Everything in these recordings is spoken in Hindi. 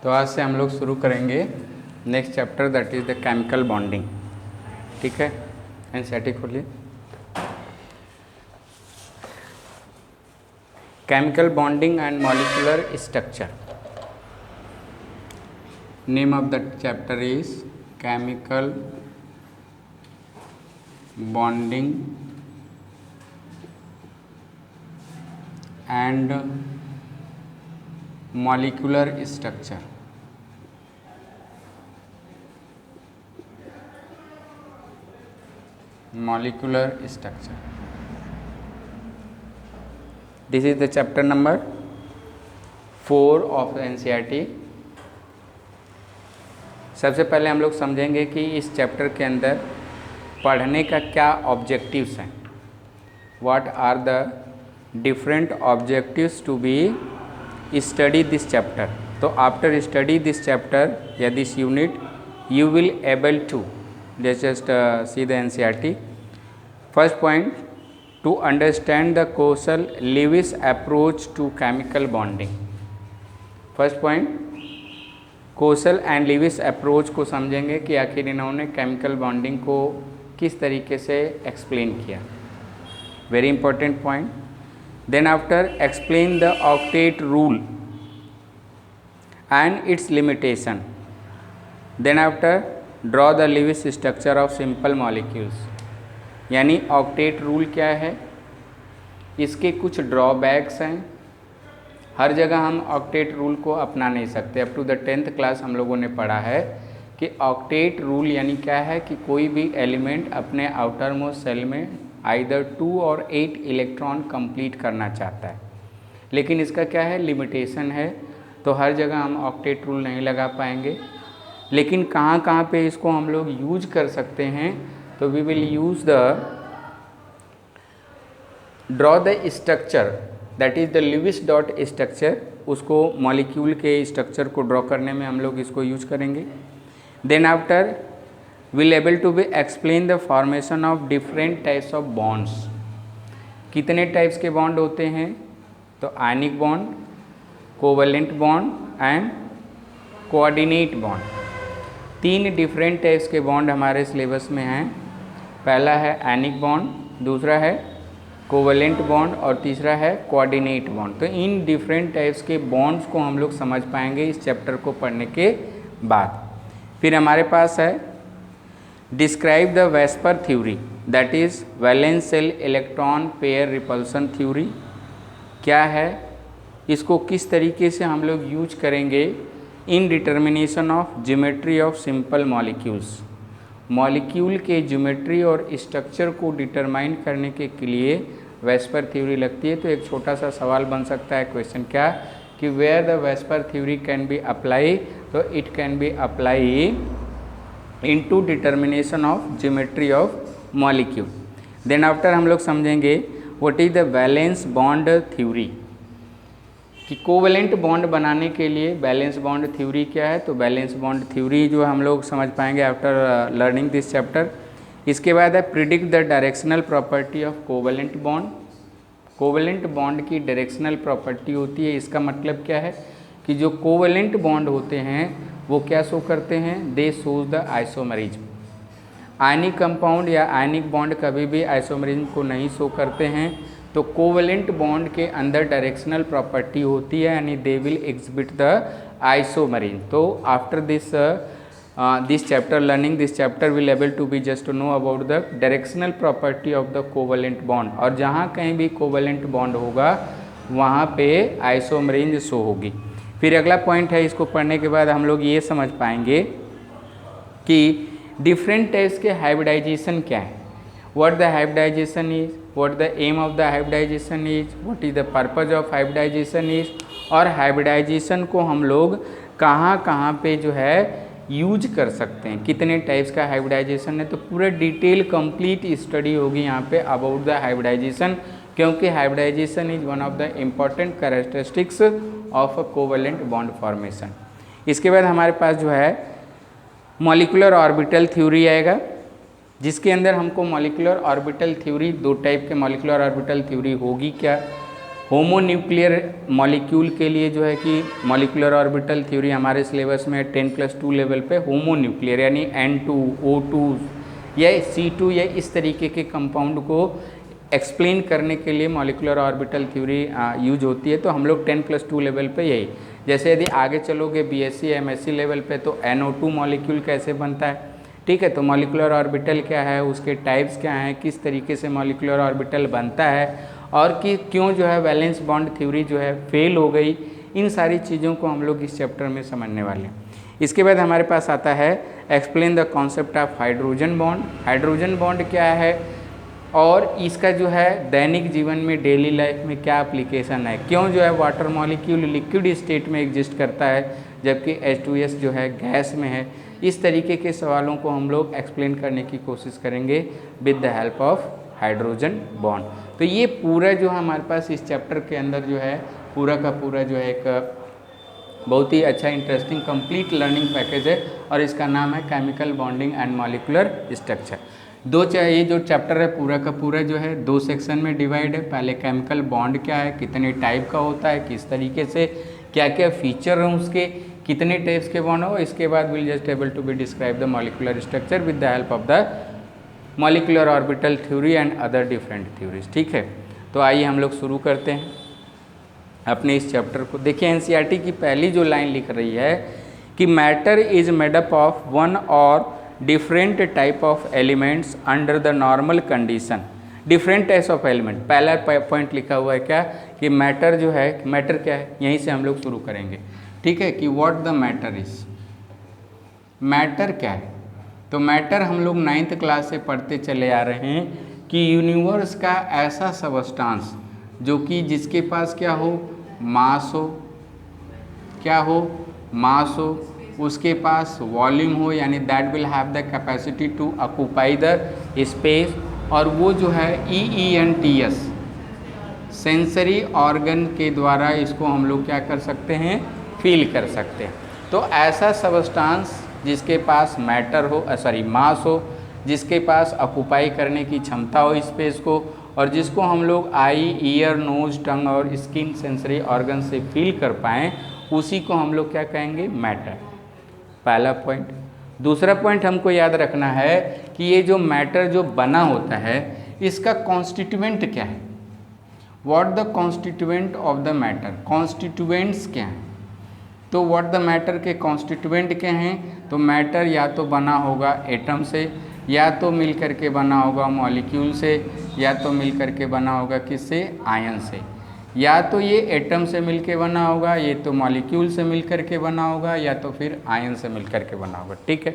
तो आज से हम लोग शुरू करेंगे next chapter that is the chemical bonding. ठीक है, एनसीईआरटी खोलिए। Chemical bonding and molecular structure. Name of the chapter is chemical bonding and molecular structure. Molecular structure, this is the chapter number 4 of NCERT. सबसे पहले हम लोग समझेंगे कि इस चैप्टर के अंदर पढ़ने का क्या ऑब्जेक्टिव्स हैं। What are the different objectives to be study this chapter. So after study this chapter या this unit you will able to just see the NCERT. First point, to understand the Coastal-Lewis approach to chemical bonding. First point, Kossel and Lewis approach को समझेंगे कि आखिर इन्होंने केमिकल बॉन्डिंग को किस तरीके से एक्सप्लेन किया। Very important point. Then after explain the octet rule and its limitation. Then after draw the Lewis structure of simple molecules. यानी octet rule क्या है, इसके कुछ ड्रॉबैक्स हैं। हर जगह हम octet rule को अपना नहीं सकते। Up to the 10th class हम लोगों ने पढ़ा है कि octet rule यानी क्या है कि कोई भी एलिमेंट अपने आउटर मोस्ट सेल में आइदर 2 और 8 इलेक्ट्रॉन कंप्लीट करना चाहता है, लेकिन इसका क्या है, लिमिटेशन है। तो हर जगह हम ऑक्टेट रूल नहीं लगा पाएंगे, लेकिन कहाँ कहाँ पे इसको हम लोग यूज कर सकते हैं। तो we will use the draw the structure that is the Lewis dot structure. उसको मॉलिक्यूल के स्ट्रक्चर को ड्रॉ करने में हम लोग इसको यूज करेंगे। Then after will able to be explain the formation of different types of bonds. कितने टाइप्स के बॉन्ड होते हैं, तो ionic bond, covalent bond and coordinate bond. 3 different types के बॉन्ड हमारे सिलेबस में हैं। पहला है आयनिक बॉन्ड, दूसरा है कोवलेंट बॉन्ड और तीसरा है कोऑर्डिनेट बॉन्ड। तो इन डिफरेंट टाइप्स के बॉन्ड्स को हम लोग समझ पाएंगे इस चैप्टर को पढ़ने के बाद। फिर हमारे पास है describe the VSEPR theory that is valence shell electron pair repulsion theory. क्या है, इसको किस तरीके से हम लोग यूज करेंगे in determination of geometry of simple molecules. Molecule के ज्योमेट्री और स्ट्रक्चर को डिटरमाइन करने के लिए वेस्पर थ्योरी लगती है। तो एक छोटा सा सवाल बन सकता है, क्वेश्चन क्या, कि where the VSEPR theory can be apply. तो it can be apply into determination of geometry of molecule. Then after हम लोग समझेंगे what is the valence bond theory, कि कोवेलेंट बॉन्ड बनाने के लिए बैलेंस बॉन्ड थ्योरी क्या है। तो बैलेंस बॉन्ड थ्योरी जो हम लोग समझ पाएंगे आफ्टर लर्निंग दिस चैप्टर। इसके बाद है predict the directional property of covalent bond. Covalent bond की डायरेक्शनल प्रॉपर्टी होती है, इसका मतलब क्या है कि जो कोवेलेंट बॉन्ड होते हैं वो क्या शो करते हैं, दे shows the isomerism. Ionic compound या आयनिक बॉन्ड कभी भी आइसोमरिज्म को नहीं शो करते हैं। तो कोवेलेंट बॉन्ड के अंदर डायरेक्शनल प्रॉपर्टी होती है, यानी they will exhibit the isomerism. तो after this chapter learning this chapter will able to be just to know about the directional property of the covalent bond. और जहाँ कहीं भी कोवेलेंट बॉन्ड होगा वहाँ पे आइसोमरिज्म शो होगी। फिर अगला पॉइंट है, इसको पढ़ने के बाद हम लोग ये समझ पाएंगे कि डिफरेंट टाइप्स के हाइब्रिडाइजेशन क्या है। What the hybridisation is, what the aim of the hybridisation is, what is the purpose of hybridisation is, और हाइब्रिडाइजेशन को हम लोग कहाँ कहाँ पे जो है यूज कर सकते हैं, कितने टाइप्स का हाइब्रिडाइजेशन है। तो पूरा डिटेल कंप्लीट स्टडी होगी यहाँ पे अबाउट द हाइब्रिडाइजेशन, क्योंकि hybridisation is one of the important characteristics of a covalent bond formation. इसके बाद हमारे पास जो है मॉलिक्यूलर ऑर्बिटल थ्योरी आएगा, जिसके अंदर हमको मॉलिक्यूलर ऑर्बिटल थ्योरी, 2 टाइप के मॉलिक्यूलर ऑर्बिटल थ्योरी होगी क्या, होमोन्यूक्लियर मॉलिक्यूल के लिए जो है कि मॉलिक्यूलर ऑर्बिटल थ्योरी हमारे सिलेबस में 10+2 लेवल पे होमोन्यूक्लियर यानी N2 O2 या C2 या इस तरीके के कंपाउंड को एक्सप्लेन करने के लिए मॉलिक्यूलर ऑर्बिटल थ्योरी यूज होती है। तो हम लोग 10+2 लेवल पे यही, जैसे यदि आगे चलोगे BSc MSc लेवल पे तो NO2 मॉलिक्यूल कैसे बनता है, ठीक है। तो मॉलिक्यूलर ऑर्बिटल क्या है, उसके टाइप्स क्या हैं, किस तरीके से मॉलिक्यूलर ऑर्बिटल बनता है और कि क्यों जो है वैलेंस बॉन्ड थ्योरी जो है फेल हो गई, इन सारी चीज़ों को हम लोग इस चैप्टर में समझने वाले हैं। इसके बाद हमारे पास आता है explain the concept of hydrogen bond. Hydrogen bond क्या है और इसका जो है दैनिक जीवन में डेली लाइफ में क्या एप्लीकेशन है, क्यों जो है वाटर मॉलिक्यूल लिक्विड स्टेट में एग्जिस्ट करता है जबकि H2S जो है गैस में है। इस तरीके के सवालों को हम लोग एक्सप्लेन करने की कोशिश करेंगे with the help of hydrogen bond. तो ये पूरा जो हमारे पास इस चैप्टर के अंदर जो है पूरा का पूरा जो है एक बहुत ही अच्छा इंटरेस्टिंग कंप्लीट लर्निंग पैकेज है और इसका नाम है chemical bonding and molecular structure. ये जो चैप्टर है पूरा का पूरा जो है 2 सेक्शन में डिवाइड है। पहले केमिकल बॉन्ड क्या है, कितने टाइप का होता है, किस तरीके से क्या क्या फीचर हैं उसके, कितने टाइप्स के बॉन्ड हो। इसके बाद will just able to be describe the molecular structure with the help of the molecular orbital theory and other different theories, ठीक है। तो आइए हम लोग शुरू करते हैं अपने इस चैप्टर को। देखिए NCERT की पहली जो लाइन लिख रही है कि matter is made up of one और different type of elements under the normal condition. Different types of element, पहला पॉइंट लिखा हुआ है क्या कि मैटर जो है, मैटर क्या है, यहीं से हम लोग शुरू करेंगे, ठीक है, कि what the matter is. Matter क्या है, तो मैटर हम लोग 9th क्लास से पढ़ते चले आ रहे हैं कि यूनिवर्स का ऐसा सबस्टांस जो कि जिसके पास क्या हो, मास हो, क्या हो, मास हो, उसके पास वॉल्यूम हो, यानी that will have the capacity to occupy the space, और वो जो है EENTS सेंसरी ऑर्गन के द्वारा इसको हम लोग क्या कर सकते हैं, फील कर सकते हैं। तो ऐसा सबस्टांस जिसके पास मैटर हो, मास हो, जिसके पास ऑक्यूपाई करने की क्षमता हो स्पेस को, और जिसको हम लोग आई, ईयर, नोज, टंग और स्किन सेंसरी ऑर्गन से फील कर पाएँ, उसी को हम लोग क्या कहेंगे, मैटर। पहला पॉइंट। दूसरा पॉइंट हमको याद रखना है कि ये जो मैटर जो बना होता है इसका कॉन्स्टिट्यूएंट क्या है, what the constituent of the matter, constituents क्या हैं। तो व्हाट द मैटर के कॉन्स्टिट्यूएंट क्या हैं, तो मैटर या तो बना होगा एटम से, या तो मिल करके बना होगा मॉलिक्यूल से, या तो मिल करके बना होगा किससे, आयन से। या तो ये एटम से मिलके बना होगा, ये तो मॉलिक्यूल से मिलकर के बना होगा, या तो फिर आयन से मिलकर के बना होगा, ठीक है।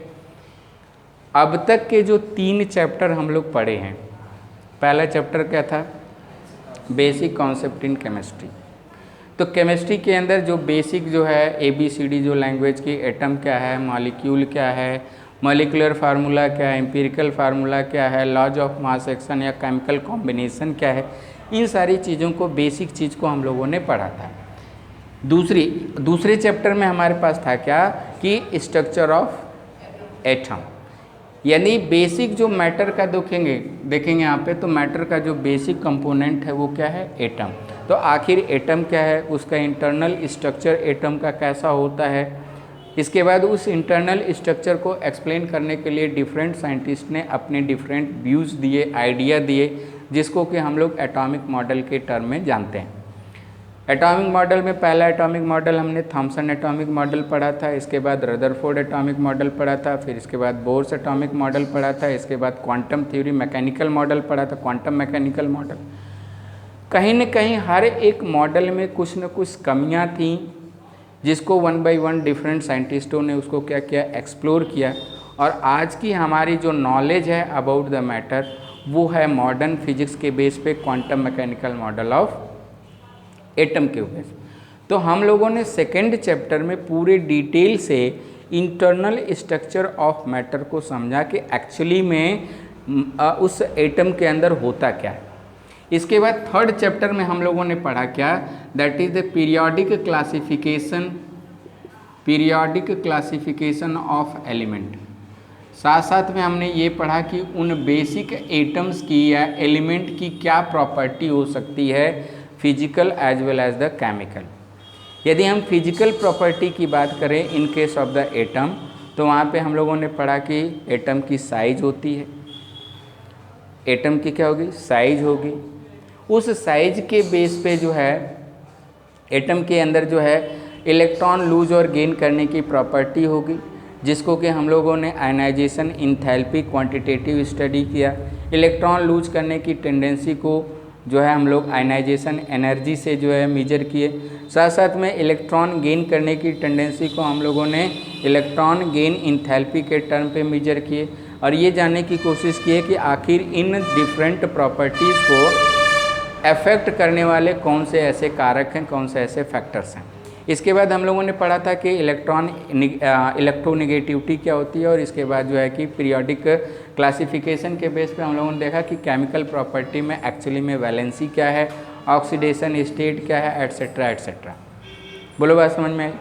अब तक के जो 3 चैप्टर हम लोग पढ़े हैं, पहला चैप्टर क्या था, बेसिक कॉन्सेप्ट इन केमिस्ट्री। तो केमिस्ट्री के अंदर जो बेसिक जो है ABCD जो लैंग्वेज की, एटम क्या है, मॉलिक्यूल क्या है, मॉलिक्यूलर फार्मूला क्या है, एम्पिरिकल फार्मूला क्या है, लॉज ऑफ मास एक्शन या केमिकल कॉम्बिनेशन क्या है, इन सारी चीज़ों को, बेसिक चीज़ को हम लोगों ने पढ़ा था। दूसरे चैप्टर में हमारे पास था क्या कि स्ट्रक्चर ऑफ एटम, यानी बेसिक जो मैटर का देखेंगे यहाँ पे, तो मैटर का जो बेसिक कंपोनेंट है वो क्या है, एटम। तो आखिर एटम क्या है, उसका इंटरनल स्ट्रक्चर एटम का कैसा होता है। इसके बाद उस इंटरनल स्ट्रक्चर को एक्सप्लेन करने के लिए डिफरेंट साइंटिस्ट ने अपने डिफरेंट व्यूज़ दिए, आइडिया दिए, जिसको कि हम लोग एटॉमिक मॉडल के टर्म में जानते हैं। एटॉमिक मॉडल में पहला एटॉमिक मॉडल हमने थॉमसन एटॉमिक मॉडल पढ़ा था, इसके बाद रदरफोर्ड एटॉमिक मॉडल पढ़ा था, फिर इसके बाद बोर्स एटॉमिक मॉडल पढ़ा था, इसके बाद क्वांटम थ्योरी मैकेनिकल मॉडल पढ़ा था, क्वांटम मैकेनिकल मॉडल। कहीं न कहीं हर एक मॉडल में कुछ न कुछ कमियां थीं, जिसको 1 बाय 1 डिफरेंट साइंटिस्टों ने उसको क्या किया, एक्सप्लोर किया। और आज की हमारी जो नॉलेज है अबाउट द मैटर, वो है मॉडर्न फिजिक्स के बेस पे quantum mechanical model of atom के बेस। तो हम लोगों ने सेकेंड चैप्टर में पूरे डिटेल से इंटरनल स्ट्रक्चर ऑफ मैटर को समझा कि एक्चुअली में उस एटम के अंदर होता क्या है। इसके बाद थर्ड चैप्टर में हम लोगों ने पढ़ा क्या, that is the periodic classification of element. साथ साथ में हमने ये पढ़ा कि उन बेसिक एटम्स की या एलिमेंट की क्या प्रॉपर्टी हो सकती है। Physical as well as the chemical. यदि हम फिजिकल प्रॉपर्टी की बात करें in case of the atom, तो वहाँ पे हम लोगों ने पढ़ा कि एटम की साइज होती है, एटम की क्या होगी, साइज होगी। उस साइज के बेस पे जो है एटम के अंदर जो है इलेक्ट्रॉन लूज और गेन करने की प्रॉपर्टी होगी, जिसको कि हम लोगों ने आयनाइजेशन इंथैल्पी क्वांटिटेटिव स्टडी किया। इलेक्ट्रॉन लूज करने की टेंडेंसी को जो है हम लोग आयनाइजेशन एनर्जी से जो है मेजर किए। साथ साथ में इलेक्ट्रॉन गेन करने की टेंडेंसी को हम लोगों ने इलेक्ट्रॉन गेन इंथैल्पी के टर्म पे मेजर किए, और ये जानने की कोशिश की है कि आखिर इन डिफरेंट प्रॉपर्टीज़ को अफेक्ट करने वाले कौन से ऐसे कारक हैं, कौन से ऐसे फैक्टर्स हैं। इसके बाद हम लोगों ने पढ़ा था कि इलेक्ट्रोनेगेटिविटी क्या होती है, और इसके बाद जो है कि पीरियोडिक क्लासिफिकेशन के बेस पे हम लोगों ने देखा कि केमिकल प्रॉपर्टी में एक्चुअली में वैलेंसी क्या है, ऑक्सीडेशन स्टेट क्या है, एट्सेट्रा एट्सेट्रा। बोलो बात समझ में आई।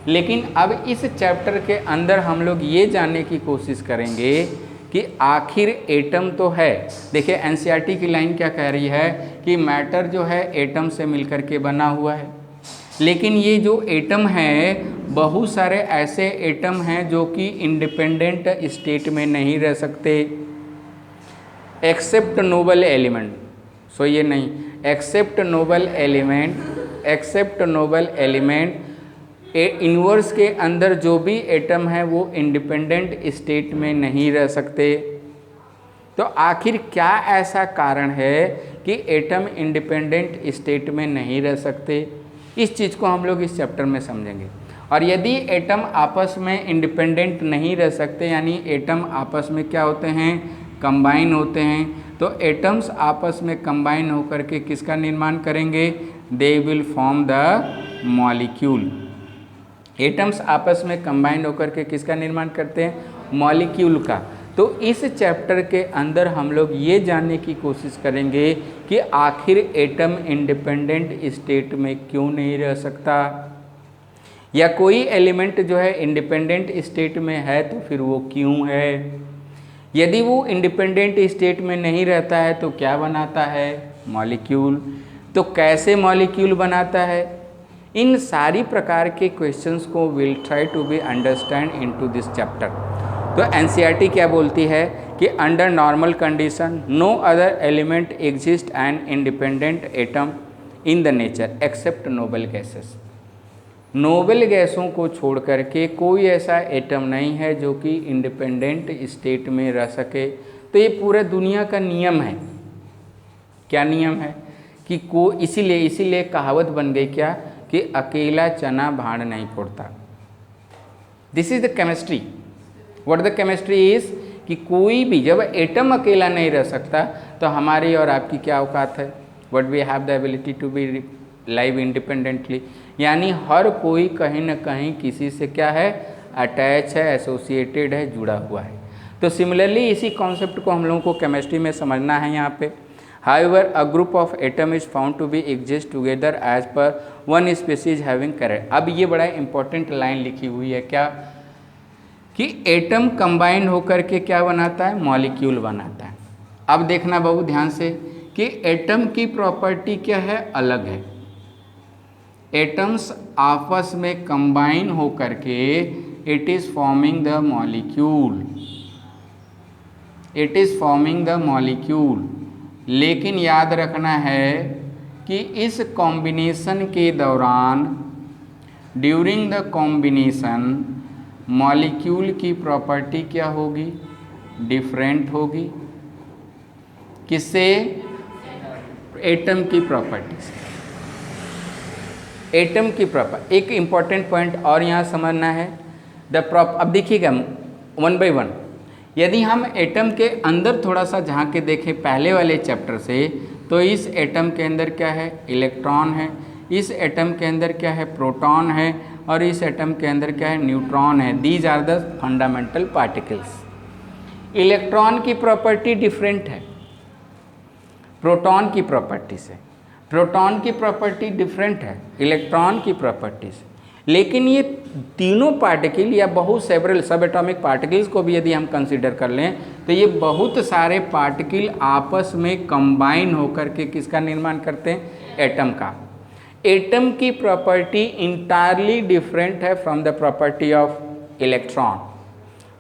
लेकिन अब इस चैप्टर के अंदर हम लोग ये जानने की कोशिश करेंगे कि आखिर एटम तो है। देखिए एनसीईआरटी की लाइन क्या कह रही है कि मैटर जो है एटम से मिलकर के बना हुआ है, लेकिन ये जो एटम है बहुत सारे ऐसे एटम हैं जो कि इंडिपेंडेंट स्टेट में नहीं रह सकते, एक्सेप्ट नोबल एलिमेंट। सो ये नहीं, एक्सेप्ट नोबल एलिमेंट इन्वर्स के अंदर जो भी एटम है वो इंडिपेंडेंट स्टेट में नहीं रह सकते। तो आखिर क्या ऐसा कारण है कि एटम इंडिपेंडेंट स्टेट में नहीं रह सकते, इस चीज़ को हम लोग इस चैप्टर में समझेंगे। और यदि एटम आपस में इंडिपेंडेंट नहीं रह सकते, यानी एटम आपस में क्या होते हैं, कंबाइन होते हैं, तो एटम्स आपस में कंबाइन होकर के किसका निर्माण करेंगे, they will form the molecule. Atoms आपस में कंबाइन होकर के किसका निर्माण करते हैं, मॉलिक्यूल का। तो इस चैप्टर के अंदर हम लोग ये जानने की कोशिश करेंगे कि आखिर एटम इंडिपेंडेंट स्टेट में क्यों नहीं रह सकता, या कोई एलिमेंट जो है इंडिपेंडेंट स्टेट में है तो फिर वो क्यों है। यदि वो इंडिपेंडेंट स्टेट में नहीं रहता है तो क्या बनाता है, मॉलिक्यूल। तो कैसे मॉलिक्यूल बनाता है, इन सारी प्रकार के क्वेश्चंस को will try to be understand into this chapter. तो एनसीईआरटी क्या बोलती है कि under normal condition no other element exist an independent atom in the nature except noble gases. Noble गैसों को छोड़ करके कोई ऐसा एटम नहीं है जो कि इंडिपेंडेंट स्टेट में रह सके। तो ये पूरा दुनिया का नियम है। क्या नियम है कि इसीलिए कहावत बन गई क्या कि अकेला चना भाड़ नहीं फोड़ता। This is the chemistry. What the chemistry is कि कोई भी, जब एटम अकेला नहीं रह सकता तो हमारी और आपकी क्या औकात है, what we have the ability to be live independently. यानी हर कोई कहीं ना कहीं किसी से क्या है, अटैच है, एसोसिएटेड है, जुड़ा हुआ है। तो सिमिलरली इसी कॉन्सेप्ट को हम लोगों को केमिस्ट्री में समझना है यहाँ पे। However, a group of atom is found to be exist together as per one species having character। अब ये बड़ा इंपॉर्टेंट लाइन लिखी हुई है क्या कि एटम कंबाइन होकर के क्या बनाता है, मॉलिक्यूल बनाता है। अब देखना बहुत ध्यान से कि एटम की प्रॉपर्टी क्या है, अलग है। एटम्स आपस में कंबाइन होकर के it is forming the molecule, it is forming the molecule. लेकिन याद रखना है कि इस कॉम्बिनेशन के दौरान, ड्यूरिंग द कॉम्बिनेशन, मॉलिक्यूल की प्रॉपर्टी क्या होगी, डिफरेंट होगी। किससे, एटम की प्रॉपर्टी से। एटम की प्रॉपर्टी, एक इम्पॉर्टेंट पॉइंट और यहाँ समझना है। अब देखिएगा वन बाय वन। यदि हम एटम के अंदर थोड़ा सा झांक के देखें पहले वाले चैप्टर से, तो इस एटम के अंदर क्या है, इलेक्ट्रॉन है, इस एटम के अंदर क्या है, प्रोटॉन है, और इस एटम के अंदर क्या है, न्यूट्रॉन है। These are the fundamental particles. Electron की प्रॉपर्टी डिफरेंट है प्रोटॉन की प्रॉपर्टी से, प्रोटॉन की प्रॉपर्टी डिफरेंट है इलेक्ट्रॉन की प्रॉपर्टी से। लेकिन ये तीनों पार्टिकल या बहुत सेवरल सब एटॉमिक पार्टिकल्स को भी यदि हम कंसीडर कर लें तो ये बहुत सारे पार्टिकल आपस में कंबाइन होकर के किसका निर्माण करते हैं, एटम का। एटम की प्रॉपर्टी इंटायरली डिफरेंट है from the property of electron,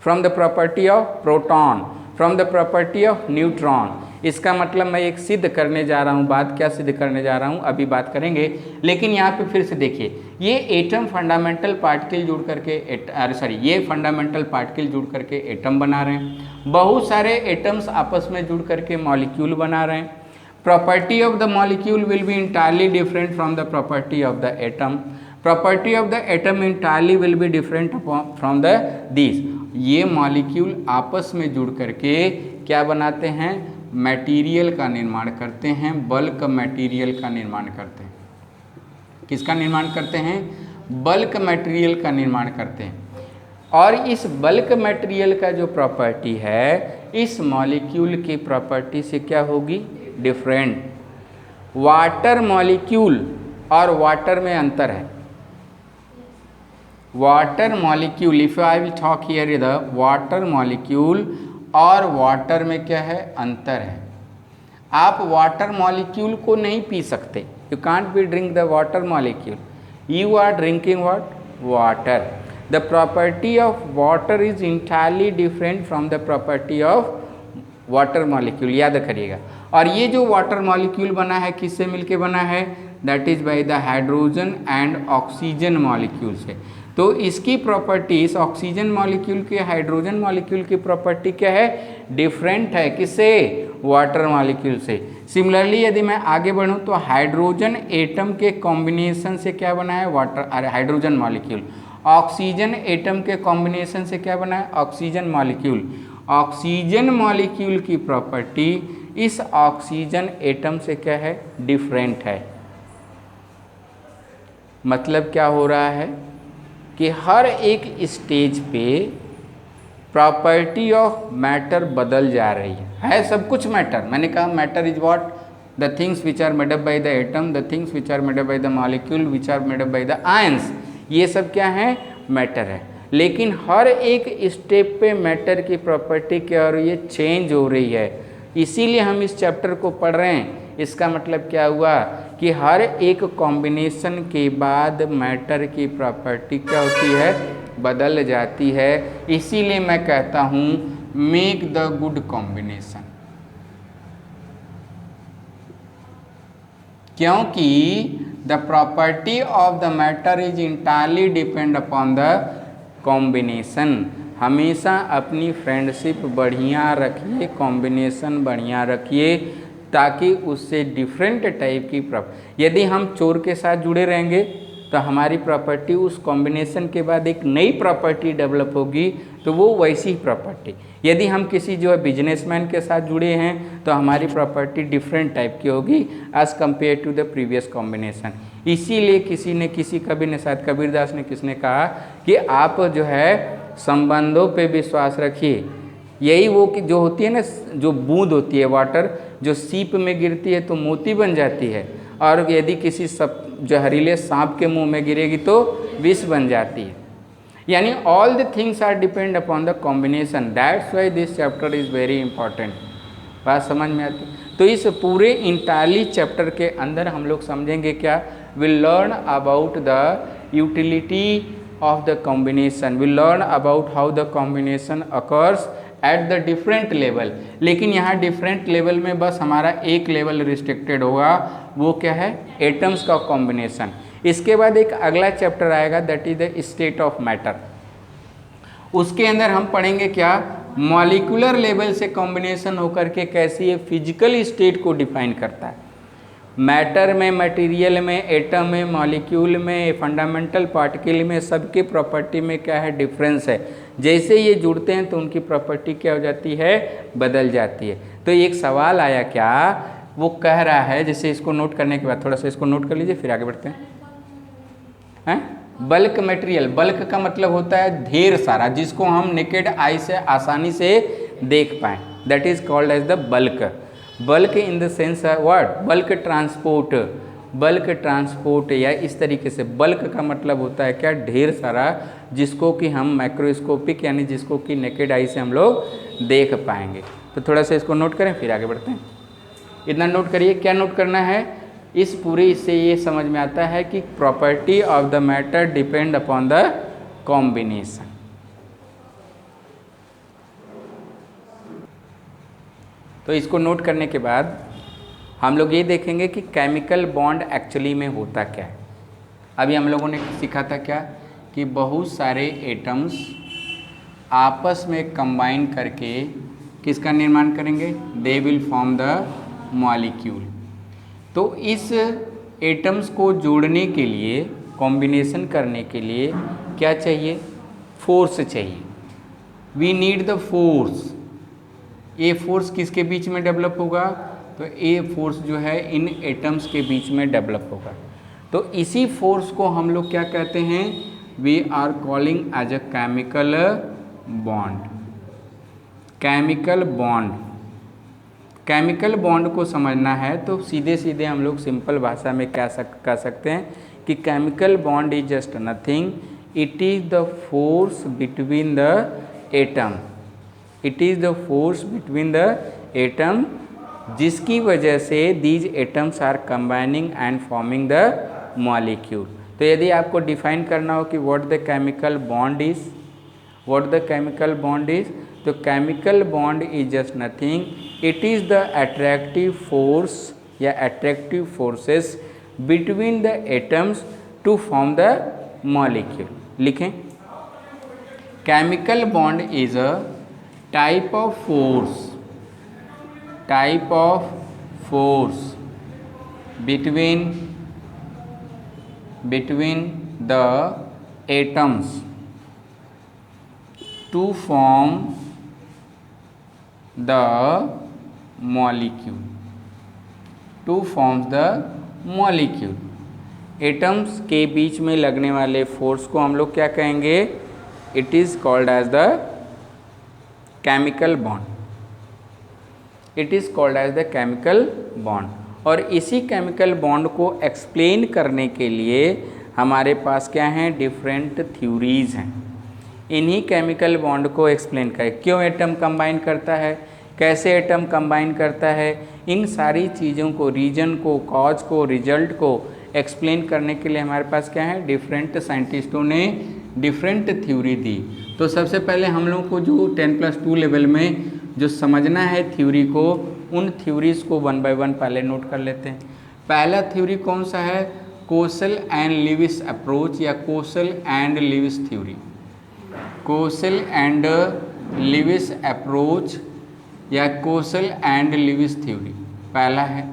from the property of proton, from the property of neutron. इसका मतलब मैं एक सिद्ध करने जा रहा हूँ। बात क्या सिद्ध करने जा रहा हूँ अभी बात करेंगे, लेकिन यहाँ पे फिर से देखिए, ये एटम फंडामेंटल पार्टिकल जुड़ करके ये फंडामेंटल पार्टिकल जुड़ करके एटम बना रहे हैं। बहुत सारे एटम्स आपस में जुड़ करके मॉलिक्यूल बना रहे हैं। Property of the molecule will be entirely different from the property of the atom. Property of the atom entirely will be different from the this. ये मॉलिक्यूल आपस में जुड़ करके क्या बनाते हैं, मटेरियल का निर्माण करते हैं, बल्क मटेरियल का निर्माण करते हैं। किसका निर्माण करते हैं, बल्क मटेरियल का निर्माण करते हैं। और इस बल्क मटेरियल का जो प्रॉपर्टी है, इस मॉलिक्यूल की प्रॉपर्टी से क्या होगी, डिफरेंट। वाटर मॉलिक्यूल और वाटर में अंतर है। Water molecule, if I will talk here the water molecule और वाटर में क्या है, अंतर है। आप वाटर मॉलिक्यूल को नहीं पी सकते, you can't be drink the water molecule, you are drinking what, water. The property of water is entirely different from the property of water molecule, याद करिएगा। और ये जो वाटर मॉलिक्यूल बना है किससे मिलके बना है, that is by the hydrogen and oxygen molecule से। तो इसकी प्रॉपर्टी, इस ऑक्सीजन मॉलिक्यूल के हाइड्रोजन मॉलिक्यूल की प्रॉपर्टी क्या है, डिफरेंट है। किससे, वाटर मॉलिक्यूल से। सिमिलरली यदि मैं आगे बढ़ूं तो हाइड्रोजन एटम के कॉम्बिनेशन से क्या बना है, water hydrogen molecule. Oxygen atom के कॉम्बिनेशन से क्या बना है, ऑक्सीजन मॉलिक्यूल। ऑक्सीजन मॉलिक्यूल की प्रॉपर्टी इस ऑक्सीजन एटम से क्या है, डिफरेंट है। मतलब क्या हो रहा है कि हर एक स्टेज पे प्रॉपर्टी ऑफ मैटर बदल जा रही है सब कुछ मैटर। मैंने कहा matter is what, the things which are made up by the atom, the things which are made up by the molecule, which are made up by the ions, ये सब क्या है, मैटर है। लेकिन हर एक स्टेप पे मैटर की प्रॉपर्टी क्या हो रही है, चेंज हो रही है। इसीलिए हम इस चैप्टर को पढ़ रहे हैं। इसका मतलब क्या हुआ कि हर एक कॉम्बिनेशन के बाद मैटर की प्रॉपर्टी क्या होती है, बदल जाती है। इसीलिए मैं कहता हूँ मेक द गुड कॉम्बिनेशन, क्योंकि the property of the matter is entirely depend upon the combination. हमेशा अपनी फ्रेंडशिप बढ़िया रखिए, कॉम्बिनेशन बढ़िया रखिए, ताकि उससे डिफरेंट टाइप की यदि हम चोर के साथ जुड़े रहेंगे तो हमारी प्रॉपर्टी उस कॉम्बिनेशन के बाद एक नई प्रॉपर्टी डेवलप होगी, तो वो वैसी ही प्रॉपर्टी। यदि हम किसी जो है बिजनेसमैन के साथ जुड़े हैं तो हमारी प्रॉपर्टी डिफरेंट टाइप की होगी as compare to the previous combination. इसीलिए किसी ने किसी कबीर ने, शायद कबीरदास ने किसने कहा कि आप जो है संबंधों पे विश्वास रखिए। यही वो कि जो होती है ना, जो बूंद होती है वाटर, जो सीप में गिरती है तो मोती बन जाती है, और यदि किसी जहरीले सांप के मुंह में गिरेगी तो विष बन जाती है। यानी all the things are depend upon the combination, that's why this chapter is very important. बात समझ में आती? तो इस पूरे इंटायरली चैप्टर के अंदर हम लोग समझेंगे क्या, will learn about the utility of the combination, will learn about how the combination occurs at the different level. लेकिन यहाँ डिफरेंट लेवल में बस हमारा एक लेवल रिस्ट्रिक्टेड होगा, वो क्या है, एटम्स का कॉम्बिनेशन। इसके बाद एक अगला चैप्टर आएगा, that is the state of matter. उसके अंदर हम पढ़ेंगे क्या, मॉलिक्यूलर लेवल से कॉम्बिनेशन होकर के कैसे ये फिजिकल स्टेट को डिफाइन करता है। मैटर में, मटेरियल में, एटम में, मॉलिक्यूल में, फंडामेंटल पार्टिकल में, सबके प्रॉपर्टी में क्या है, डिफरेंस है। जैसे ये जुड़ते हैं तो उनकी प्रॉपर्टी क्या हो जाती है, बदल जाती है। तो एक सवाल आया क्या, वो कह रहा है, जैसे इसको नोट करने के बाद थोड़ा सा इसको नोट कर लीजिए, फिर आगे बढ़ते हैं। बल्क मटेरियल, बल्क का मतलब होता है ढेर सारा, जिसको हम नेकेड आई से आसानी से देख पाएँ, that is called as the bulk. Bulk in the sense what, bulk transport, bulk transport, या इस तरीके से बल्क का मतलब होता है क्या, ढेर सारा, जिसको कि हम माइक्रोस्कोपिक यानी जिसको कि नेकेड आई से हम लोग देख पाएंगे। तो थोड़ा सा इसको नोट करें फिर आगे बढ़ते हैं। इतना नोट करिए, क्या नोट करना है, इस पूरे इससे ये समझ में आता है कि property of the matter depend upon the combination. तो इसको नोट करने के बाद हम लोग ये देखेंगे कि केमिकल बॉन्ड एक्चुअली में होता क्या है। अभी हम लोगों ने सीखा था क्या कि बहुत सारे एटम्स आपस में कंबाइन करके किसका निर्माण करेंगे, they will form the molecule. तो इस एटम्स को जोड़ने के लिए, कॉम्बिनेशन करने के लिए क्या चाहिए, फोर्स चाहिए। We need the force. ये फोर्स किसके बीच में डेवलप होगा, तो ये फोर्स जो है इन एटम्स के बीच में डेवलप होगा। तो इसी फोर्स को हम लोग क्या कहते हैं, we are calling as a chemical bond. Chemical bond, chemical bond को समझना है तो सीधे सीधे हम लोग सिंपल भाषा में क्या कह सकते हैं कि chemical bond is just nothing, it is the force between the atom. It is the force between the atom जिसकी वजह से these atoms are combining and forming the molecule. तो यदि आपको डिफाइन करना हो कि what the chemical bond is, what the chemical bond is, तो chemical bond is just nothing, it is the attractive force या attractive forces between the atoms to form the molecule. लिखें, chemical bond is a type of force, type of force between the atoms to form the molecule, to form the molecule। Atoms के बीच में लगने वाले फोर्स को हम लोग क्या कहेंगे, it is called as the chemical bond. It is called as the chemical bond. और इसी केमिकल बॉन्ड को एक्सप्लेन करने के लिए हमारे पास क्या हैं, डिफरेंट थ्योरीज हैं। इन्हीं केमिकल बॉन्ड को एक्सप्लेन करें, क्यों एटम कंबाइन करता है, कैसे एटम कंबाइन करता है, इन सारी चीज़ों को, रीजन को, कॉज को, रिजल्ट को एक्सप्लेन करने के लिए हमारे पास क्या है, डिफरेंट साइंटिस्टों ने डिफरेंट थ्योरी दी। तो सबसे पहले हम लोग को जो 10+2 लेवल में जो समझना है थ्योरी को, उन थ्योरीज को 1 बाय 1 पहले नोट कर लेते हैं। पहला थ्योरी कौन सा है, कोसल एंड लीविस अप्रोच या Kossel and Lewis theory. Kossel and Lewis approach या कोसल एंड लीविस थ्योरी पहला है।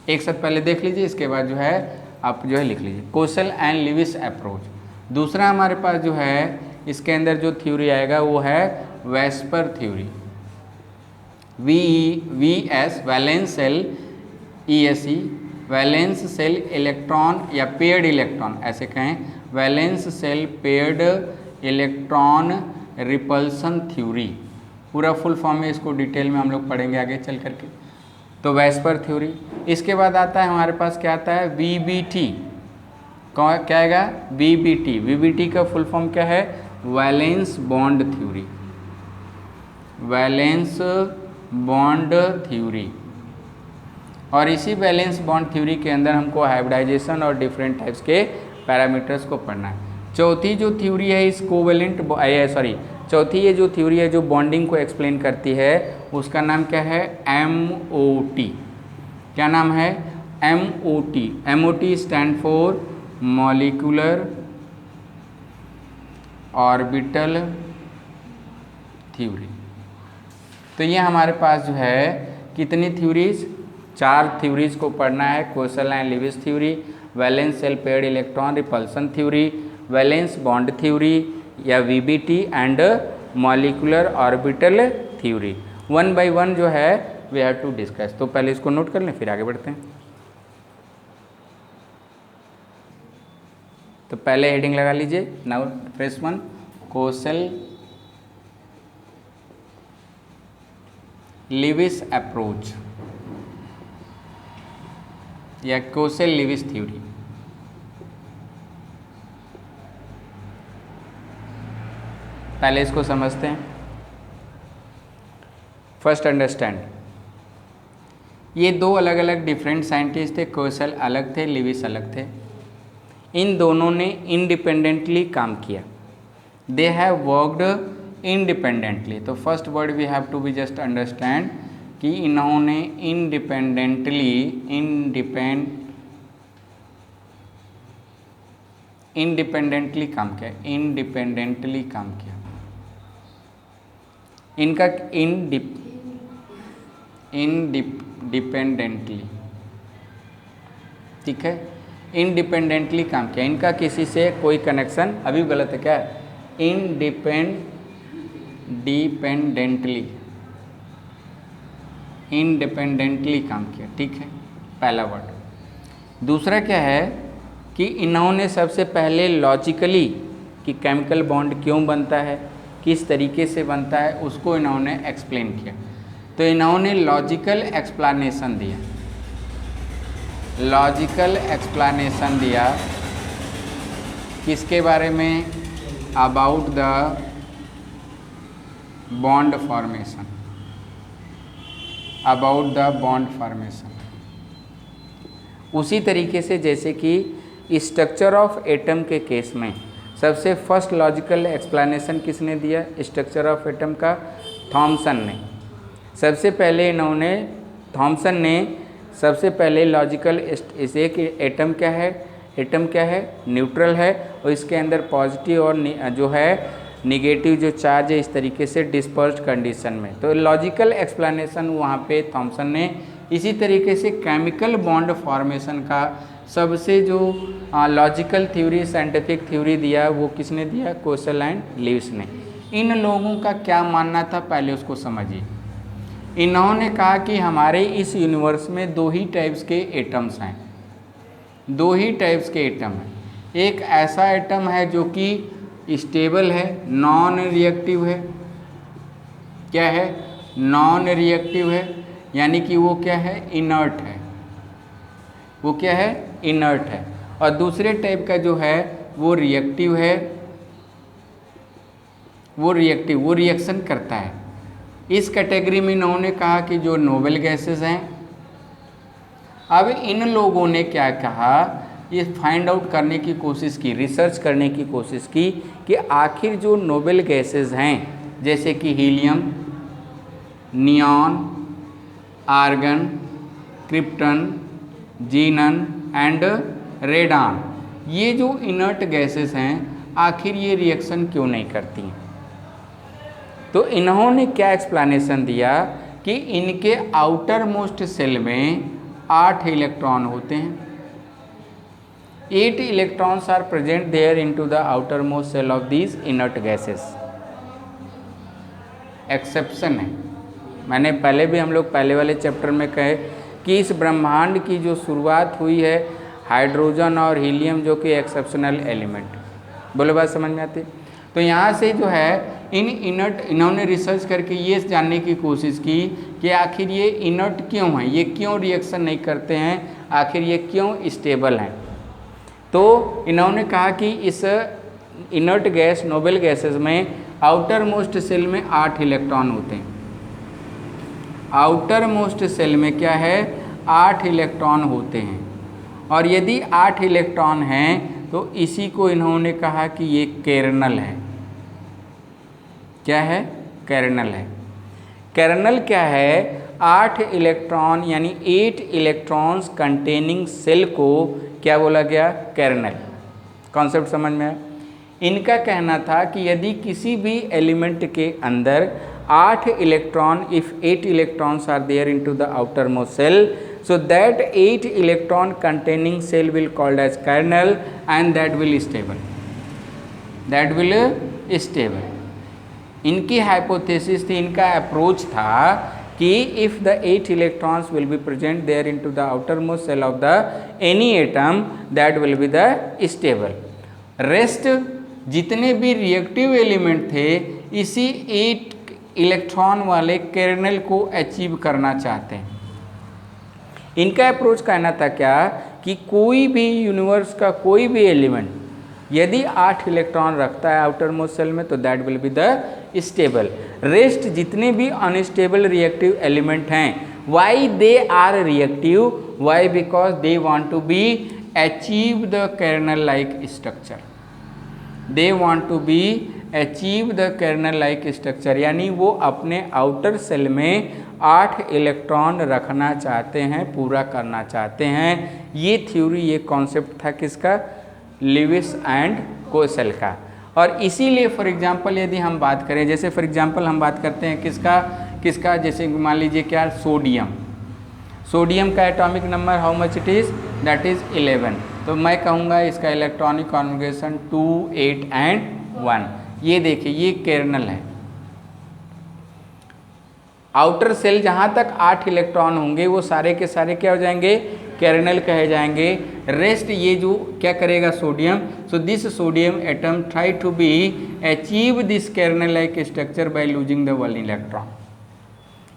एक साथ पहले देख लीजिए, इसके बाद जो है आप जो है लिख लीजिए, कोसल एंड लीविस अप्रोच। दूसरा हमारे पास जो है इसके अंदर जो थ्योरी आएगा वो है VSEPR theory. VS valence shell, ESE valence shell electron या पेयर्ड इलेक्ट्रॉन, ऐसे कहें valence shell paired electron repulsion theory. पूरा फुल फॉर्म है, इसको डिटेल में हम लोग पढ़ेंगे आगे चल करके। तो वेस्पर थ्योरी। इसके बाद आता है हमारे पास क्या आता है, VBT। क्या आएगा, VBT। VBT का फुल फॉर्म क्या है, valence bond theory. Valence bond theory. और इसी वैलेंस बॉन्ड थ्योरी के अंदर हमको हाइब्रिडाइजेशन और डिफरेंट टाइप्स के पैरामीटर्स को पढ़ना है। चौथी जो थ्योरी है इस कोवेलेंट चौथी ये जो थ्योरी है जो बॉन्डिंग को एक्सप्लेन करती है, उसका नाम क्या है, MOT। क्या नाम है, MOT। MOT stand for molecular orbital theory. तो ये हमारे पास जो है कितनी थ्योरीज, 4 थ्योरीज को पढ़ना है। Kossel and Lewis theory, valence shell paired electron repulsion theory, valence bond theory या VBT and molecular orbital theory. 1 by 1 जो है वी हैव टू डिस्कस। तो पहले इसको नोट कर लें, फिर आगे बढ़ते हैं। तो पहले हेडिंग लगा लीजिए, now first one, Kossel Lewis approach या कोसल लीविस थ्योरी। पहले इसको समझते हैं। फर्स्ट अंडरस्टैंड ये दो अलग अलग डिफरेंट साइंटिस्ट थे, कोसल अलग थे, लिविस अलग थे। इन दोनों ने इंडिपेंडेंटली काम किया, दे हैव वर्कड इंडिपेंडेंटली। तो first word we have to be just understand कि इन्होंने इंडिपेंडेंटली काम किया, इंडिपेंडेंटली काम किया। इनका इंडिपेंडेंटली, ठीक है, इंडिपेंडेंटली काम किया। इनका किसी से कोई कनेक्शन, अभी गलत है क्या, इंडिपेंडेंटली काम किया, ठीक है, पहला वर्ड। दूसरा क्या है कि इन्होंने सबसे पहले लॉजिकली कि केमिकल बॉन्ड क्यों बनता है, किस तरीके से बनता है, उसको इन्होंने एक्सप्लेन किया। तो इन्होंने लॉजिकल एक्सप्लेनेशन दिया, लॉजिकल एक्सप्लेनेशन दिया किसके बारे में, about the bond formation, about the bond formation. उसी तरीके से जैसे कि स्ट्रक्चर ऑफ एटम के केस में सबसे फर्स्ट लॉजिकल एक्सप्लेनेशन किसने दिया, स्ट्रक्चर ऑफ एटम का, थॉमसन ने। सबसे पहले इन्होंने, थॉमसन ने सबसे पहले लॉजिकल इसे कि एटम क्या है, एटम क्या है, न्यूट्रल है और इसके अंदर पॉजिटिव और जो है निगेटिव जो चार्ज है इस तरीके से डिस्पर्स्ड कंडीशन में। तो लॉजिकल एक्सप्लेनेशन वहाँ पे थॉमसन ने। इसी तरीके से केमिकल बॉन्ड फॉर्मेशन का सबसे जो लॉजिकल थ्योरी, साइंटिफिक थ्योरी दिया वो किसने दिया, कोसल एंड लिव्स ने। इन लोगों का क्या मानना था पहले उसको समझिए। इन्होंने कहा कि हमारे इस यूनिवर्स में दो ही टाइप्स के एटम्स हैं, दो ही टाइप्स के एटम हैं। एक ऐसा एटम है जो कि स्टेबल है, नॉन रिएक्टिव है, क्या है, नॉन रिएक्टिव है, यानी कि वो क्या है, इनर्ट है, वो क्या है, इनर्ट है। और दूसरे टाइप का जो है वो रिएक्टिव है, वो रिएक्टिव, वो रिएक्शन करता है। इस कैटेगरी में इन्होंने कहा कि जो नोबल गैसेस हैं। अब इन लोगों ने क्या कहा, ये फाइंड आउट करने की कोशिश की, रिसर्च करने की कोशिश की कि आखिर जो नोबल गैसेस हैं जैसे कि helium, neon, argon, krypton, xenon and radon, ये जो इनर्ट गैसेस हैं आखिर ये रिएक्शन क्यों नहीं करती हैं। तो इन्होंने क्या एक्सप्लेनेशन दिया कि इनके आउटर मोस्ट सेल में 8 इलेक्ट्रॉन होते हैं, 8 electrons are present there into the outer most shell of these inert gases. Exception है, मैंने पहले भी, हम लोग पहले वाले चैप्टर में कहे कि इस ब्रह्मांड की जो शुरुआत हुई है हाइड्रोजन और हीलियम जो कि एक्सेप्शनल एलिमेंट, बोले बात समझ में आती। तो यहाँ से जो है इन इनर्ट, इन्होंने रिसर्च करके ये जानने की कोशिश की कि आखिर ये इनर्ट क्यों हैं, ये क्यों रिएक्शन नहीं करते हैं, आखिर ये क्यों स्टेबल हैं। तो इन्होंने कहा कि इस इनर्ट गैस, नोबल गैसेस में आउटर मोस्ट सेल में 8 इलेक्ट्रॉन होते हैं, आउटर मोस्ट सेल में क्या है, 8 इलेक्ट्रॉन होते हैं। और यदि 8 इलेक्ट्रॉन हैं तो इसी को इन्होंने कहा कि ये केर्नल है। क्या है, केर्नल है। केर्नल क्या है, 8 इलेक्ट्रॉन यानी 8 इलेक्ट्रॉन्स कंटेनिंग सेल को क्या बोला गया, केर्नल। कॉन्सेप्ट समझ में आया। इनका कहना था कि यदि किसी भी एलिमेंट के अंदर 8 electron, if 8 electrons are there into the outer most shell, so that 8 electron containing cell will called as kernel and that will stable, that will stable। इनकी हाइपोथेसिस थी, इनका अप्रोच था कि if the 8 electrons will be present there into the outermost cell of the any atom, that will be the stable। Rest जितने भी रिएक्टिव एलिमेंट थे इसी 8 इलेक्ट्रॉन वाले कर्नल को अचीव करना चाहते हैं। इनका अप्रोच कहना था क्या कि कोई भी यूनिवर्स का कोई भी एलिमेंट यदि 8 इलेक्ट्रॉन रखता है आउटर मोस्ट सेल में तो that will be the stable. Rest जितने भी अनस्टेबल रिएक्टिव एलिमेंट हैं Why they are reactive? Why? Because they want to be achieve the kernel like structure. They want to be achieve the kernel like structure, यानी वो अपने आउटर सेल में 8 इलेक्ट्रॉन रखना चाहते हैं, पूरा करना चाहते हैं। ये थ्योरी, ये कॉन्सेप्ट था किसका? लिविस एंड कोसेल का। और इसीलिए फॉर एग्जांपल यदि हम बात करें, जैसे फॉर एग्जांपल हम बात करते हैं किसका, जैसे मान लीजिए क्या, सोडियम का atomic number how much it is, that is 11। तो मैं कहूँगा इसका इलेक्ट्रॉनिक कॉन्फ़िगरेशन 2, 8 एंड 1। ये देखिए, ये केर्नल है। आउटर सेल जहाँ तक 8 इलेक्ट्रॉन होंगे वो सारे के सारे क्या हो जाएंगे? केर्नल कहे जाएंगे। रेस्ट ये जो क्या करेगा? Sodium. So this sodium atom try to be achieve this kernel like structure by losing the 1 electron.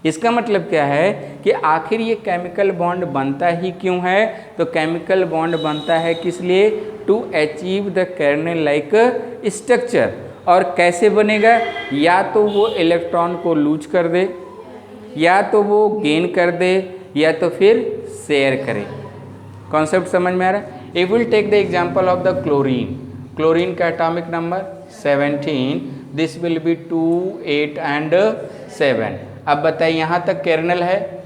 इसका मतलब क्या है कि आखिर ये केमिकल बॉन्ड बनता ही क्यों है? तो केमिकल बॉन्ड बनता है किस लिए? To achieve the kernel like structure. और कैसे बनेगा? या तो वो इलेक्ट्रॉन को लूज कर दे, या तो वो गेन कर दे, या तो फिर शेयर करे। कॉन्सेप्ट समझ में आ रहा है? If will take the example of the chlorine का atomic number 17, this will be 2, 8 and 7। अब बताइए, यहाँ तक केर्नल है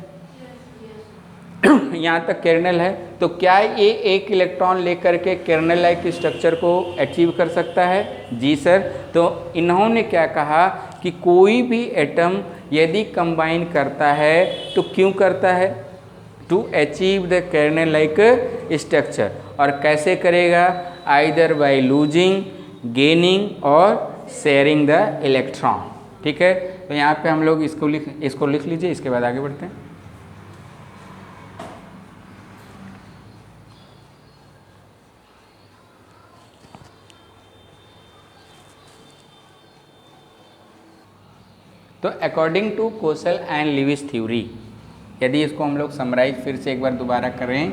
यहाँ तक केर्नल है, तो क्या ये एक इलेक्ट्रॉन लेकर के केर्नल लाइक स्ट्रक्चर को अचीव कर सकता है? जी सर। तो इन्होंने क्या कहा कि कोई भी एटम यदि कंबाइन करता है तो क्यों करता है? To achieve the kernel like structure. और कैसे करेगा? आइदर बाय लूजिंग, गेनिंग और शेयरिंग द इलेक्ट्रॉन। ठीक है, तो यहाँ पे हम लोग इसको लिख लीजिए, इसके बाद आगे बढ़ते हैं। तो according to Kossel and Lewis theory, यदि इसको हम लोग समराइज फिर से एक बार दोबारा करें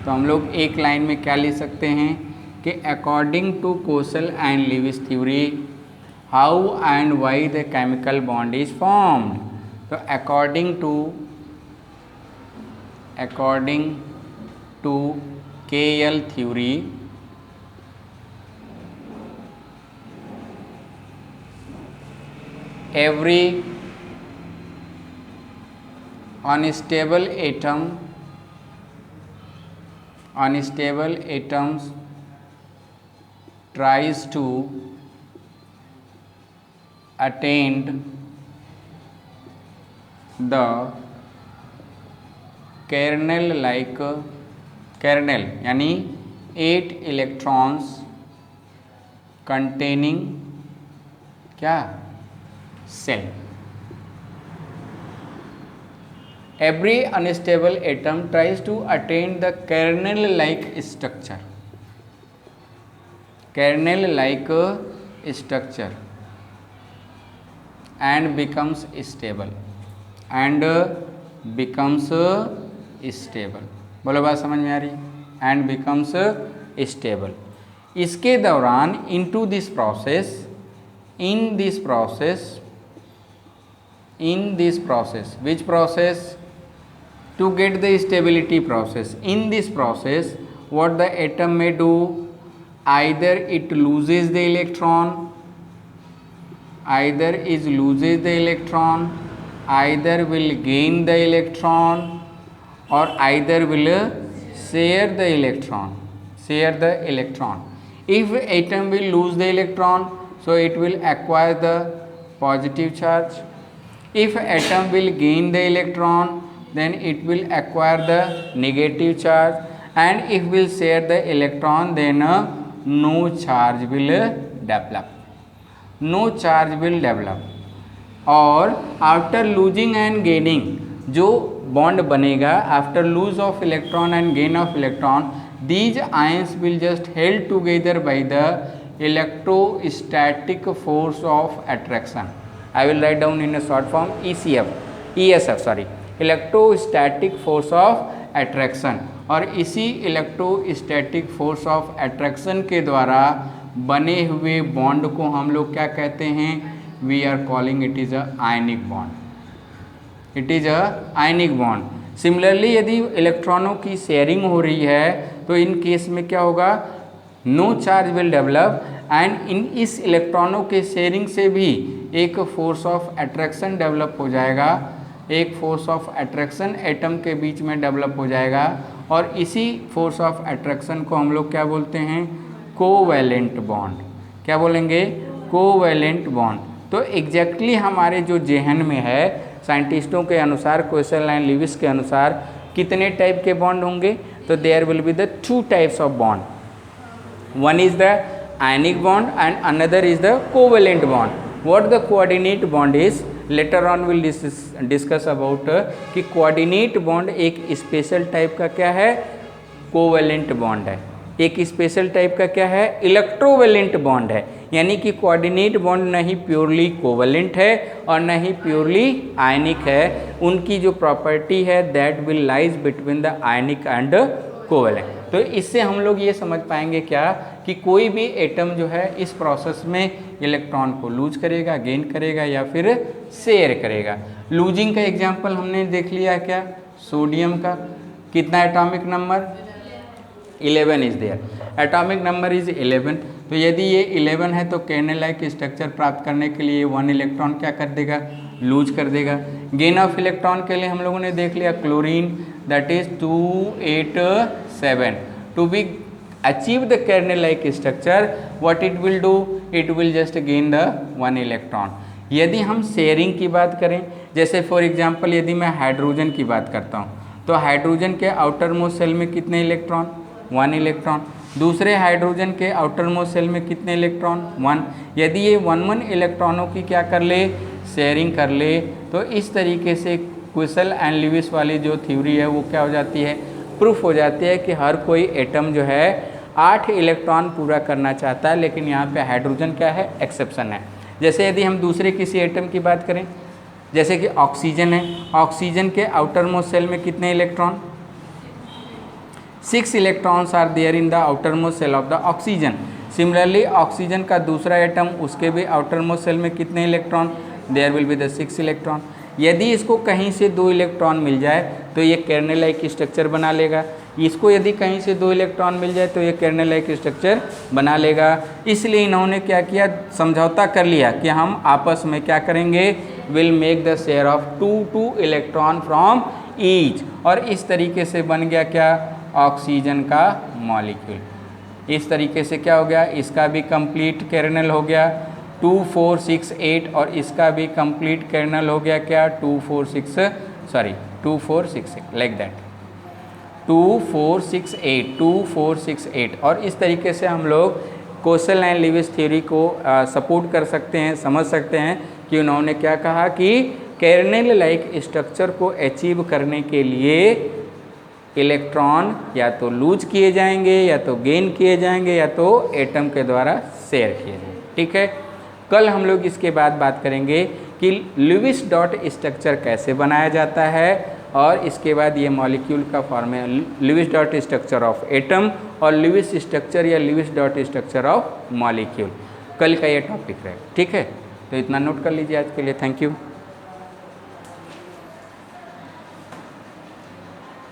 तो हम लोग एक लाइन में क्या लिख सकते हैं कि according to Kossel and Lewis theory how and why the chemical bond is formed. तो according to KL theory, every unstable atoms tries to attain the kernel यानी 8 इलेक्ट्रॉन्स कंटेनिंग क्या? Cell. Every unstable atom tries to attain the kernel-like structure and becomes stable बोलो बात समझ में आ रही? and becomes stable। इसके दौरान in this process which process? To get the stability process. In this process what the atom may do? Either it loses the electron, either will gain the electron, or either will share the electron. If atom will lose the electron, so it will acquire the positive charge. If atom will gain the electron, then it will acquire the negative charge, and if will share the electron, then no charge will develop। और after losing and gaining जो bond बनेगा after lose of electron and gain of electron, these ions will just held together by the electrostatic force of attraction। I will write down in a short form ESF, electrostatic force of attraction. और इसी इलेक्ट्रोस्टैटिक फोर्स ऑफ अट्रैक्शन के द्वारा बने हुए बॉन्ड को हम लोग क्या कहते हैं? We are calling it is a ionic bond. Similarly यदि इलेक्ट्रॉनों की शेयरिंग हो रही है तो इन केस में क्या होगा, no charge will develop and इन इस इलेक्ट्रॉनों के शेयरिंग से भी एक फोर्स ऑफ अट्रैक्शन डेवलप हो जाएगा, एक फोर्स ऑफ अट्रैक्शन एटम के बीच में डेवलप हो जाएगा और इसी फोर्स ऑफ अट्रैक्शन को हम लोग क्या बोलते हैं, कोवैलेंट बॉन्ड। क्या बोलेंगे, कोवैलेंट बॉन्ड। तो एग्जैक्टली हमारे जो जेहन में है साइंटिस्टों के अनुसार, क्वेसल एंड लिविस के अनुसार कितने टाइप के बॉन्ड होंगे, तो there will be the 2 types of bond, one is the ionic bond and another is the covalent bond. What the coordinate bond is, later on we'll discuss about कि coordinate bond एक स्पेशल टाइप का क्या है, कोवेलेंट बॉन्ड है, एक स्पेशल टाइप का क्या है, इलेक्ट्रोवेलेंट बॉन्ड है। यानी कि कोऑर्डिनेट बॉन्ड नहीं प्योरली कोवेलेंट है और न ही प्योरली आयनिक है, उनकी जो प्रॉपर्टी है that will lies between the ionic and covalent. तो इससे हम लोग ये समझ पाएंगे क्या कि कोई भी एटम जो है इस प्रोसेस में इलेक्ट्रॉन को लूज करेगा, गेन करेगा या फिर शेयर करेगा। लूजिंग का एग्जांपल हमने देख लिया क्या, सोडियम का कितना atomic number, 11 is there, atomic number is 11। तो यदि ये 11 है तो केर्नेल लाइक स्ट्रक्चर प्राप्त करने के लिए 1 इलेक्ट्रॉन क्या कर देगा, लूज कर देगा। गेन ऑफ इलेक्ट्रॉन के लिए हम लोगों ने देख लिया chlorine, that is 287। To be achieve the kernel like structure what it will do, it will just gain the 1 electron. यदि हम शेयरिंग की बात करें, जैसे फॉर एग्जांपल यदि मैं हाइड्रोजन की बात करता हूँ तो हाइड्रोजन के आउटर मोस्ट शेल में कितने इलेक्ट्रॉन, 1 इलेक्ट्रॉन। दूसरे हाइड्रोजन के आउटर मोस्ट शेल में कितने इलेक्ट्रॉन, 1। यदि ये 1 इलेक्ट्रॉनों की क्या कर ले, शेयरिंग कर ले, तो इस तरीके से क्वेसल एंड लिविस वाली जो थ्योरी है वो क्या हो जाती है, प्रूफ हो जाती है कि हर कोई एटम जो है 8 इलेक्ट्रॉन पूरा करना चाहता है, लेकिन यहाँ पे हाइड्रोजन क्या है, एक्सेप्शन है। जैसे यदि हम दूसरे किसी एटम की बात करें, जैसे कि ऑक्सीजन है, ऑक्सीजन के आउटर मोस्ट शेल में कितने electron, 6 electrons are there in the outer most shell of the oxygen. Similarly oxygen का दूसरा एटम, उसके भी आउटर मोस्ट शेल में कितने electron, there will be the 6 electron. यदि इसको कहीं से 2 इलेक्ट्रॉन मिल जाए तो ये केर्नेल लाइक स्ट्रक्चर बना लेगा, इसको यदि कहीं से 2 इलेक्ट्रॉन मिल जाए तो ये केर्नेल लाइक स्ट्रक्चर बना लेगा। इसलिए इन्होंने क्या किया, समझौता कर लिया कि हम आपस में क्या करेंगे, will make the share of 2 electron from each, और इस तरीके से बन गया क्या, ऑक्सीजन का मॉलिक्यूल। इस तरीके से क्या हो गया, इसका भी कंप्लीट केर्नेल हो गया 2 4 6 8 और इसका भी कंप्लीट केर्नेल हो गया क्या, 2 4 6 8 लाइक दैट, 2 4 6 8 2 4 6 8। और इस तरीके से हम लोग क्वेसल एंड लिविस थ्योरी को सपोर्ट कर सकते हैं, समझ सकते हैं कि उन्होंने क्या कहा कि केर्नेल लाइक स्ट्रक्चर को अचीव करने के लिए इलेक्ट्रॉन या तो लूज किए जाएंगे या तो गेन किए जाएंगे या तो एटम के द्वारा शेयर किए जाएंगे। ठीक है, कल हम लोग इसके बाद बात करेंगे कि लिविस डॉट स्ट्रक्चर कैसे बनाया जाता है और इसके बाद ये मॉलिक्यूल का फॉर्म है Lewis dot structure of atom और लिविस स्ट्रक्चर या Lewis dot structure of molecule. कल का ये टॉपिक रहेगा। ठीक है, तो इतना नोट कर लीजिए आज के लिए। Thank you.